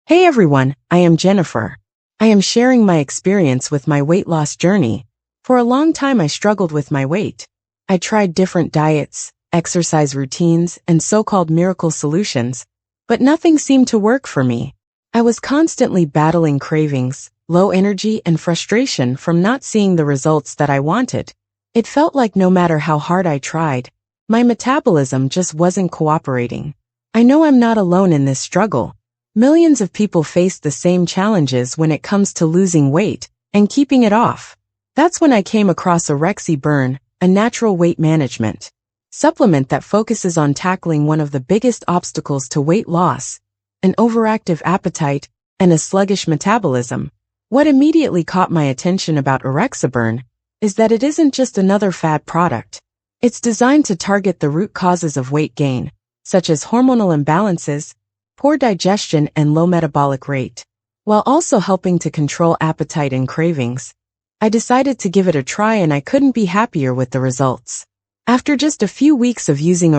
Hey everyone, I am Jennifer. I am sharing my experience with my weight loss journey. For a long time I struggled with my weight. I tried different diets, exercise routines, and so-called miracle solutions, but nothing seemed to work for me. I was constantly battling cravings, low energy, and frustration from not seeing the results that I wanted. It felt like no matter how hard I tried, my metabolism just wasn't cooperating. I know I'm not alone in this struggle. Millions of people face the same challenges when it comes to losing weight and keeping it off. That's when I came across Burn, a natural weight management supplement that focuses on tackling one of the biggest obstacles to weight loss, an overactive appetite and a sluggish metabolism. What immediately caught my attention about Burn is that it isn't just another fad product. It's designed to target the root causes of weight gain, such as hormonal imbalances, poor digestion, and low metabolic rate, while also helping to control appetite and cravings. I decided to give it a try and I couldn't be happier with the results. After just a few weeks of using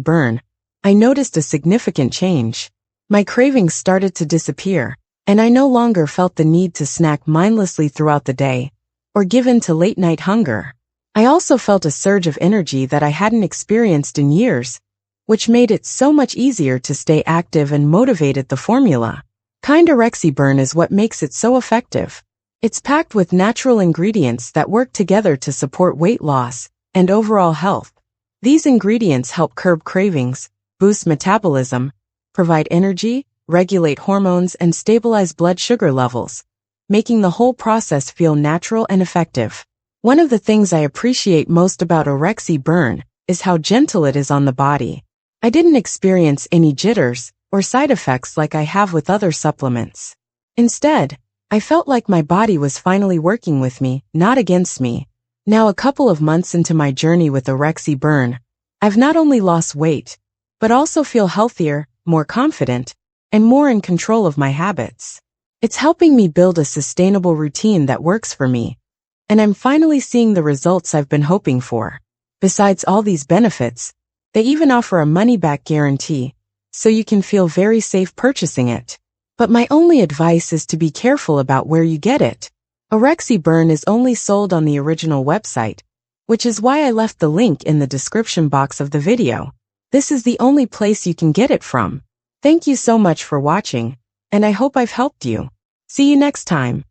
Burn, I noticed a significant change. My cravings started to disappear, and I no longer felt the need to snack mindlessly throughout the day or give in to late-night hunger. I also felt a surge of energy that I hadn't experienced in years, which made it so much easier to stay active and motivated. The formula, Burn, is what makes it so effective. It's packed with natural ingredients that work together to support weight loss and overall health. These ingredients help curb cravings, boost metabolism, provide energy, regulate hormones, and stabilize blood sugar levels, making the whole process feel natural and effective. One of the things I appreciate most about Burn is how gentle it is on the body. I didn't experience any jitters or side effects like I have with other supplements. Instead, I felt like my body was finally working with me, not against me. Now, a couple of months into my journey with Burn, I've not only lost weight, but also feel healthier, more confident, and more in control of my habits. It's helping me build a sustainable routine that works for me, and I'm finally seeing the results I've been hoping for. Besides all these benefits, they even offer a money-back guarantee, so you can feel very safe purchasing it. But my only advice is to be careful about where you get it. Burn is only sold on the original website, which is why I left the link in the description box of the video. This is the only place you can get it from. Thank you so much for watching, and I hope I've helped you. See you next time.